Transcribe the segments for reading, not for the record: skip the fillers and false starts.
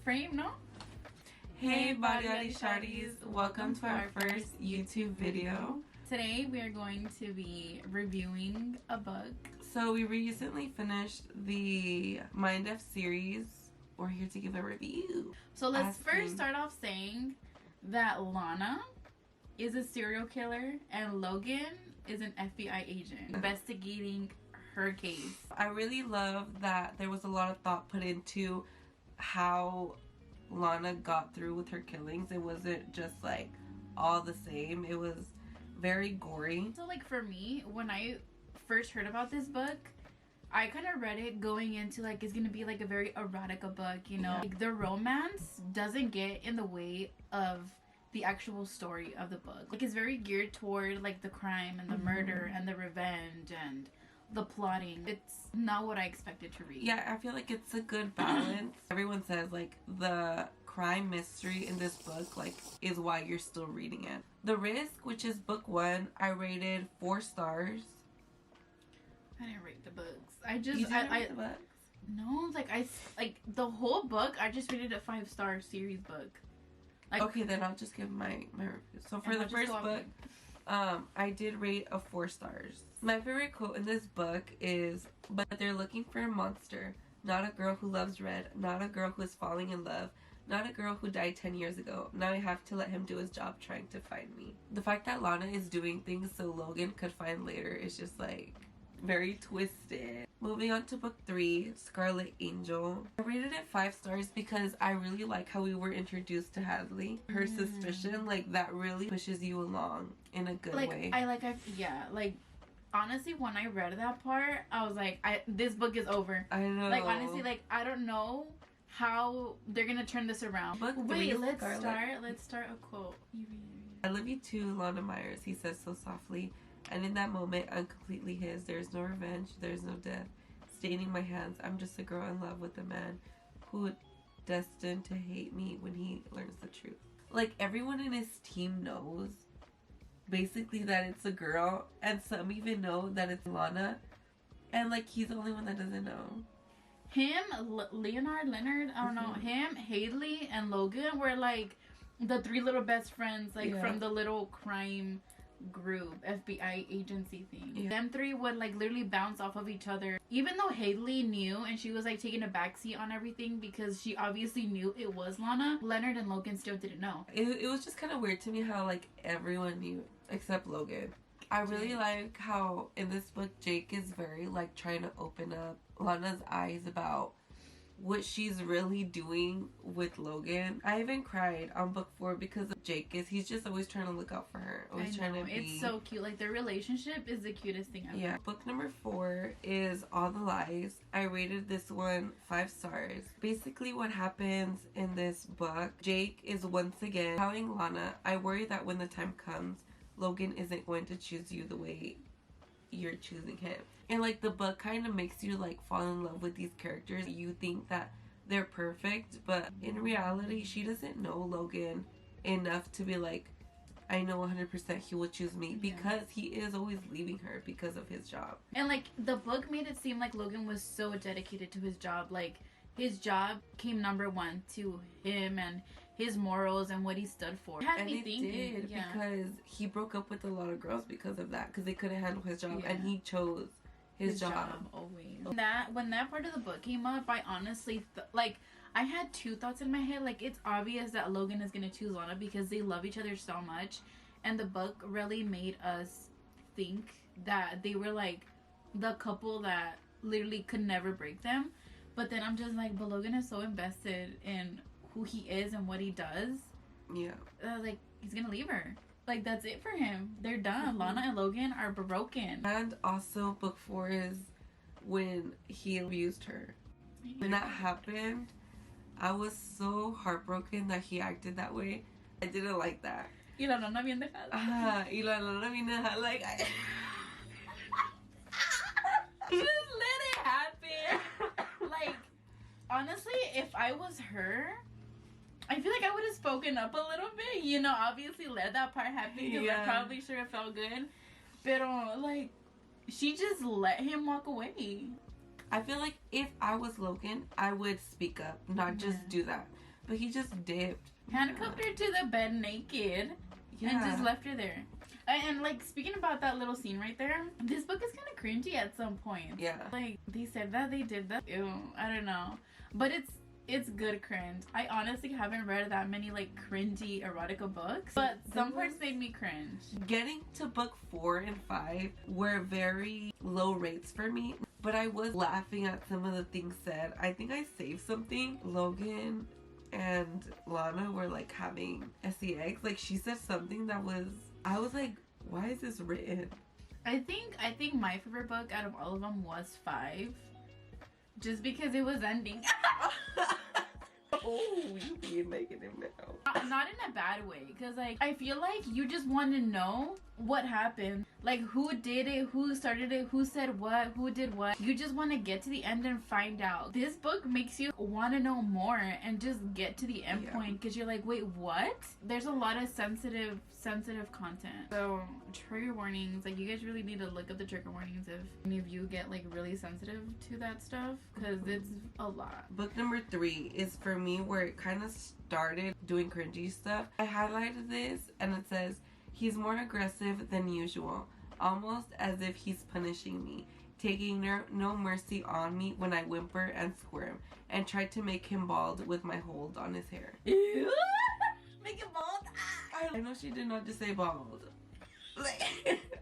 frame, no? Hey body shawtys, welcome to our first YouTube video. Today we are going to be reviewing a book. So we recently finished the Mind F series. We're here to give a review. So let's first start off saying that Lana is a serial killer and Logan is an FBI agent investigating her case. I really love that there was a lot of thought put into how Lana got through with her killings. It wasn't just like all the same. It was very gory. So like for me, when I first heard about this book, I kind of read it going into like it's gonna be like a very erotica book, you know. Yeah. Like the romance doesn't get in the way of the actual story of the book. Like it's very geared toward like the crime and the murder and the revenge and the plotting. It's not what I expected to read. Yeah, I feel like it's a good balance. Everyone says like the crime mystery in this book like is why you're still reading it. The Risk, which is book 1, I rated 4 stars. I didn't rate the books. I just You didn't rate the books? No, like the whole book I just rated a 5-star series book. Like, okay, then I'll just give my review. So for the first book, I did rate a 4 stars. My favorite quote in this book is, "But they're looking for a monster, not a girl who loves red, not a girl who is falling in love, not a girl who died 10 years ago. Now I have to let him do his job trying to find me." The fact that Lana is doing things so Logan could find later is just like very twisted. Moving on to book 3, Scarlet Angel. I rated it 5 stars because I really like how we were introduced to Hadley. Her suspicion, like that really pushes you along in a good way. Like honestly, when I read that part, I was like, this book is over. I know. Like honestly, like I don't know how they're gonna turn this around. Book 3, Wait, let's Scarlet. start a quote. You read it. "I love you too, Lana Myers," he says so softly. "And in that moment, I'm completely his. There's no revenge, there's no death. Staining my hands, I'm just a girl in love with a man who destined to hate me when he learns the truth." Like, everyone in his team knows, basically, that it's a girl. And some even know that it's Lana. And, like, he's the only one that doesn't know. Him, Leonard, I don't know. Him, Hadley, and Logan were, like, the 3 little best friends, like, from the little crime group FBI agency thing. Them 3 would like literally bounce off of each other, even though Hadley knew and she was like taking a backseat on everything because she obviously knew it was Lana. Leonard and Logan still didn't know. It was just kind of weird to me how like everyone knew except Logan. I really like how in this book Jake is very like trying to open up Lana's eyes about what she's really doing with Logan. I even cried on book 4 because of Jake. He's just always trying to look out for her. Always trying to be. It's so cute. Like their relationship is the cutest thing ever. Yeah. Book number 4 is All the Lies. I rated this one 5 stars. Basically what happens in this book, Jake is once again telling Lana, "I worry that when the time comes, Logan isn't going to choose you the way you're choosing him." And like the book kind of makes you like fall in love with these characters. You think that they're perfect, but in reality she doesn't know Logan enough to be like, "I know 100% he will choose me," because he is always leaving her because of his job. And like the book made it seem like Logan was so dedicated to his job. Like his job came number 1 to him and his morals and what he stood for. And it did, because he broke up with a lot of girls because of that, because they couldn't handle his job, and he chose his job always. When that part of the book came up, I honestly I had 2 thoughts in my head. Like it's obvious that Logan is gonna choose Lana because they love each other so much, and the book really made us think that they were like the couple that literally could never break them. But then I'm just like, but Logan is so invested in who he is and what he does. Yeah. Like, he's gonna leave her. Like, that's it for him. They're done. Lana and Logan are broken. And also, book 4 is when he abused her. When that happened, I was so heartbroken that he acted that way. I didn't like that. Y la nana bien dejada. Y la nana bien dejada. Like, just let it happen. Like, honestly, if I was her, I feel like I would have spoken up a little bit. You know, obviously let that part happen because I'm probably sure it felt good. But like, she just let him walk away. I feel like if I was Logan, I would speak up, not just do that. but he just dipped. Handcuffed her to the bed naked. Yeah. And just left her there. And like, speaking about that little scene right there, this book is kind of cringy at some point. Yeah. Like, they said that, they did that. Ew, I don't know. But it's good cringe. I honestly haven't read that many like cringy erotica books, but some parts made me cringe. Getting to book 4 and 5 were very low rates for me, but I was laughing at some of the things said. I think I saved something. Logan and Lana were like having sex. Like, she said something that was, I was like, why is this written? I think my favorite book out of all of them was 5, just because it was ending. Oh, you being negative now. Not in a bad way, because like, I feel like you just want to know what happened, like who did it, who started it, who said what, who did what. You just want to get to the end and find out. This book makes you want to know more and just get to the end point, because you're like, wait, what? There's a lot of sensitive content, so trigger warnings. Like, you guys really need to look up the trigger warnings if any of you get like really sensitive to that stuff, because it's a lot. Book number 3 is for me where it kind of started doing cringy stuff. I highlighted this and it says, he's more aggressive than usual, almost as if he's punishing me, taking no mercy on me when I whimper and squirm, and tried to make him bald with my hold on his hair. Ew. Make him bald. I know she did not just say bald. Like,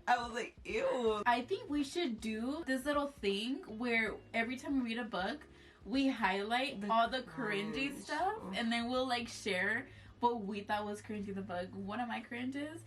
I was like, ew. I think we should do this little thing where every time we read a book, we highlight all the cringy stuff, and then we'll like share what we thought was cringy in the book. One of my cringes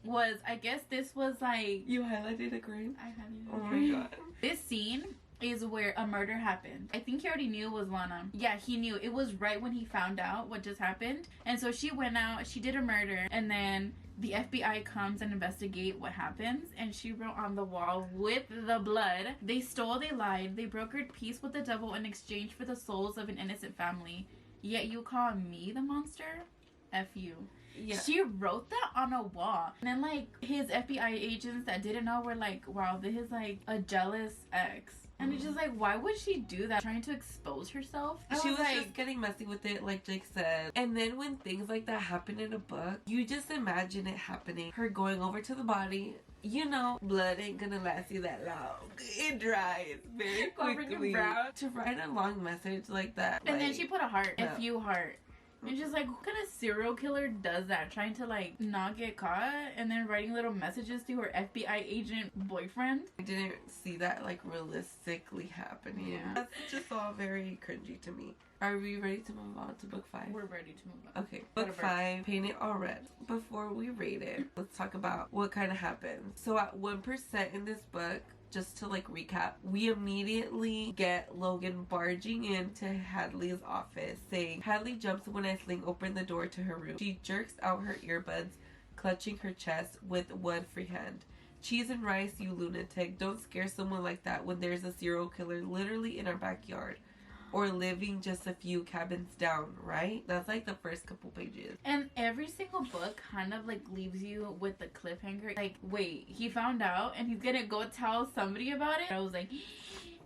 was, I guess this was like... You highlighted a cringe? I highlighted Oh my god. This scene is where a murder happened. I think he already knew it was Lana. Yeah, he knew. It was right when he found out what just happened. And so she went out, she did a murder, and then the FBI comes and investigate what happens, and she wrote on the wall with the blood, they stole, they lied, they brokered peace with the devil in exchange for the souls of an innocent family. Yet you call me the monster? F you. Yeah. She wrote that on a wall. And then like his FBI agents that didn't know were like, wow, this is like a jealous ex. And it's just like, why would she do that? Trying to expose herself? She was like, just getting messy with it, like Jake said. And then when things like that happen in a book, you just imagine it happening. Her going over to the body. You know, blood ain't gonna last you that long. It dries very quickly. To write a long message like that. And like, then she put a heart, a few heart. It's just like, what kind of serial killer does that? Trying to like not get caught and then writing little messages to her FBI agent boyfriend? I didn't see that like realistically happening. Yeah. That's just all very cringy to me. Are we ready to move on to book 5? We're ready to move on. Okay. Book 5, Paint It All Red. Before we rate it, let's talk about what kind of happens. So at 1% in this book, just to like recap, we immediately get Logan barging into Hadley's office, saying, Hadley jumps when I fling open the door to her room. She jerks out her earbuds, clutching her chest with one free hand. Cheese and rice, you lunatic. Don't scare someone like that when there's a serial killer literally in our backyard. Or living just a few cabins down, right? That's like the first couple pages. And every single book kind of like leaves you with the cliffhanger. Like, wait, he found out and he's gonna go tell somebody about it? I was like,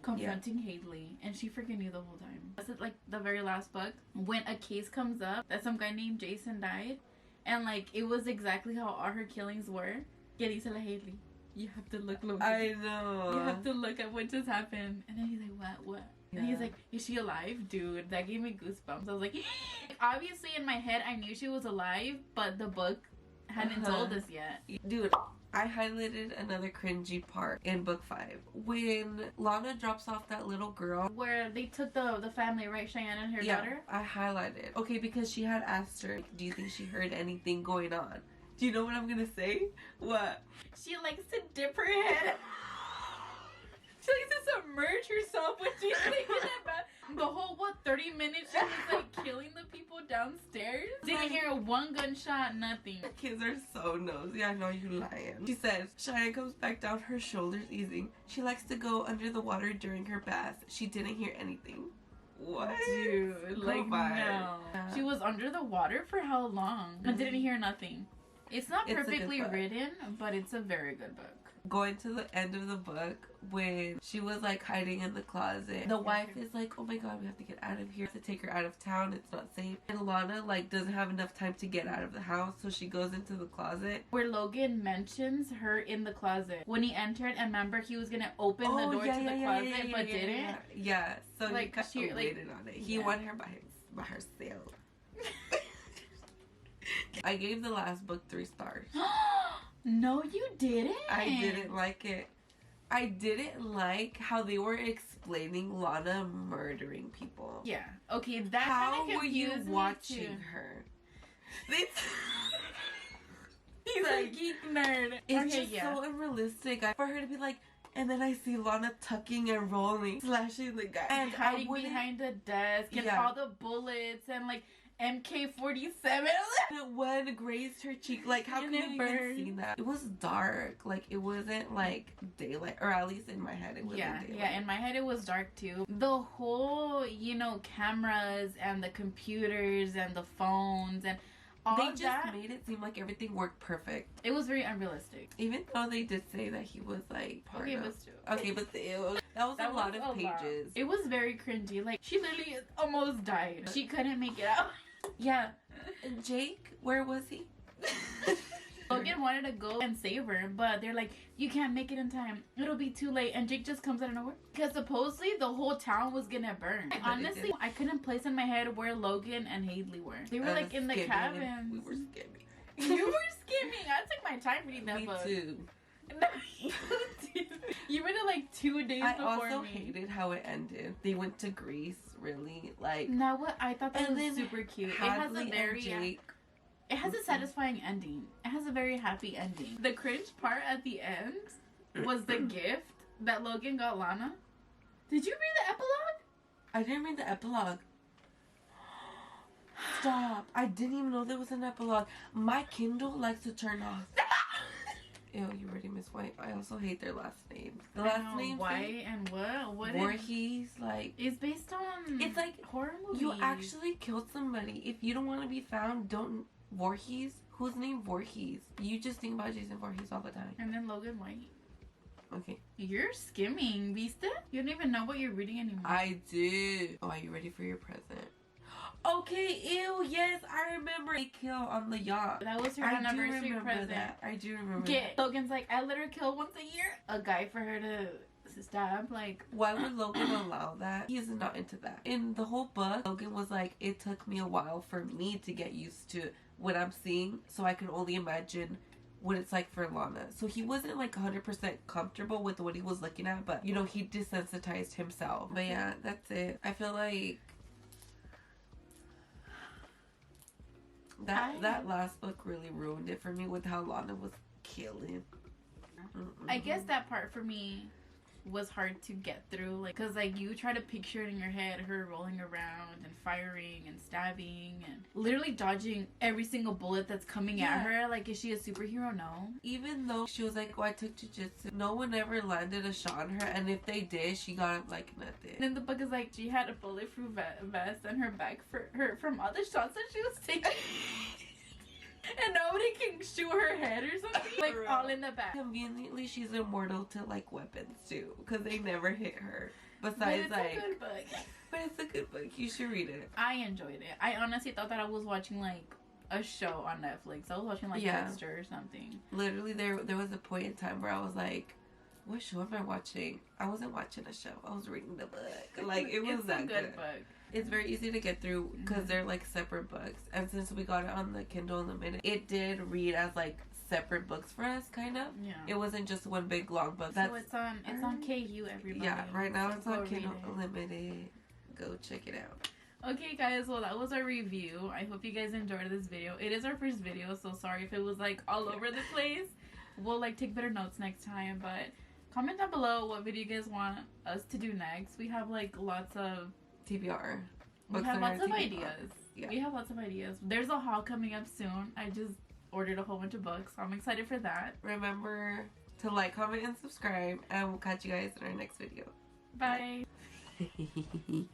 confronting Hadley. And she freaking knew the whole time. That's like the very last book. When a case comes up that some guy named Jason died. And like, it was exactly how all her killings were. Dísela Hadley. You have to look, Logan. I know. You have to look at what just happened. And then he's like, what? Yeah. And he's like, is she alive? Dude, that gave me goosebumps. I was like, obviously in my head I knew she was alive, but the book hadn't told us yet. Dude, I highlighted another cringy part in book 5. When Lana drops off that little girl. Where they took the family, right? Cheyenne and her daughter? I highlighted. Okay, because she had asked her, do you think she heard anything going on? Do you know what I'm gonna say? What? She likes to dip her head. She likes to submerge herself when she's thinking about the whole 30 minutes she was like killing the people downstairs. Didn't hear one gunshot, nothing. Kids are so nosy. I know you lying. She says, Cheyenne comes back down, her shoulders easing. She likes to go under the water during her bath. She didn't hear anything. What? Dude, like no. She was under the water for how long? I didn't hear nothing. It's not perfectly written, but it's a very good book. going to the end of the book when she was like hiding in the closet. The wife is like, oh my god, we have to get out of here. We have to take her out of town. It's not safe. And Lana like doesn't have enough time to get out of the house, so she goes into the closet. Where Logan mentions her in the closet. When he entered, and remember he was gonna open the door to the closet, but didn't? Yeah, so like, he kind of waited on it. He wanted her by herself. I gave the last book 3 stars. No, you didn't. I didn't like it. I didn't like how they were explaining Lana murdering people. Yeah. Okay, that how kind of were you confused me watching too. her? He's a geek nerd. It's just so unrealistic. For her to be like, and then I see Lana tucking and rolling, slashing the guy, and hiding behind the desk, and all the bullets, and like MK-47. One grazed her cheek. Like, how can you even see that? It was dark. Like, it wasn't like daylight, or at least in my head, it wasn't daylight. Yeah, in my head it was dark too. The whole, cameras and the computers and the phones and all they just that made it seem like everything worked perfect. It was very unrealistic. Even though they did say that he was like part of. But still. Okay, but still, that was a lot of pages. It was very cringy. Like, she literally almost died. She couldn't make it out. Yeah. And Jake, where was he? Logan wanted to go and save her, but they're like, you can't make it in time. It'll be too late. And Jake just comes out of nowhere. Because supposedly the whole town was gonna burn. Honestly, I couldn't place in my head where Logan and Haley were. They were like in the cabins. We were skimming. You were skimming. I took my time reading that book. Me too. No, you read it like 2 days before me. I also hated how it ended. They went to Greece, really. Like, now what? I thought that was super cute. Hadley it has a very it has a satisfying ending. It has a very happy ending. The cringe part at the end was the gift that Logan got Lana. Did you read the epilogue? I didn't read the epilogue. Stop. I didn't even know there was an epilogue. My Kindle likes to turn off. Ew, you ready, Miss White? I also hate their last names. The last name White and what? Voorhees, like, it's based on. It's like horror movies. You actually killed somebody. If you don't want to be found, don't. Voorhees. Who's named Voorhees? You just think about Jason Voorhees all the time. And then Logan White. Okay. You're skimming, ¿viste? You don't even know what you're reading anymore. I do. Oh, are you ready for your present? Okay, ew, yes, I remember a kill on the yacht. That was her anniversary present. I do remember that. Logan's like, I let her kill once a year. A guy for her to stab, like. Why would Logan allow that? He's not into that. In the whole book, Logan was like, it took me a while for me to get used to what I'm seeing, so I can only imagine what it's like for Lana. So he wasn't like 100% comfortable with what he was looking at, but he desensitized himself. But yeah, that's it. I feel like that last book really ruined it for me with how Lana was killing. I guess that part for me was hard to get through, like, because like you try to picture it in your head, her rolling around and firing and stabbing and literally dodging every single bullet that's coming at her. Like, is she a superhero? No. Even though she was like, oh, I took jujitsu, no one ever landed a shot on her, and if they did, she got up like nothing. And then the book is like, she had a bulletproof vest on her back for from all the shots that she was taking. And nobody can shoot her head or something. Like, all in the back. Conveniently, she's immortal to, like, weapons, too. Because they never hit her. Besides, but it's a good book. But it's a good book. You should read it. I enjoyed it. I honestly thought that I was watching, like, a show on Netflix. I was watching, like, Dexter or something. Literally, there was a point in time where I was like, what show am I watching? I wasn't watching a show. I was reading the book. Like, it was that good. Book. It's very easy to get through because they're like separate books. And since we got it on the Kindle Unlimited, it did read as like separate books for us, kind of. Yeah. It wasn't just one big long book. So it's on KU, everybody. Yeah, right now it's on Kindle Unlimited. Go check it out. Okay, guys, well, that was our review. I hope you guys enjoyed this video. It is our first video, so sorry if it was like all over the place. We'll like take better notes next time, but comment down below what video you guys want us to do next. We have like lots of TBR. We have lots of ideas. Yeah. We have lots of ideas. There's a haul coming up soon. I just ordered a whole bunch of books, so I'm excited for that. Remember to like, comment, and subscribe, and we'll catch you guys in our next video. Bye. Bye.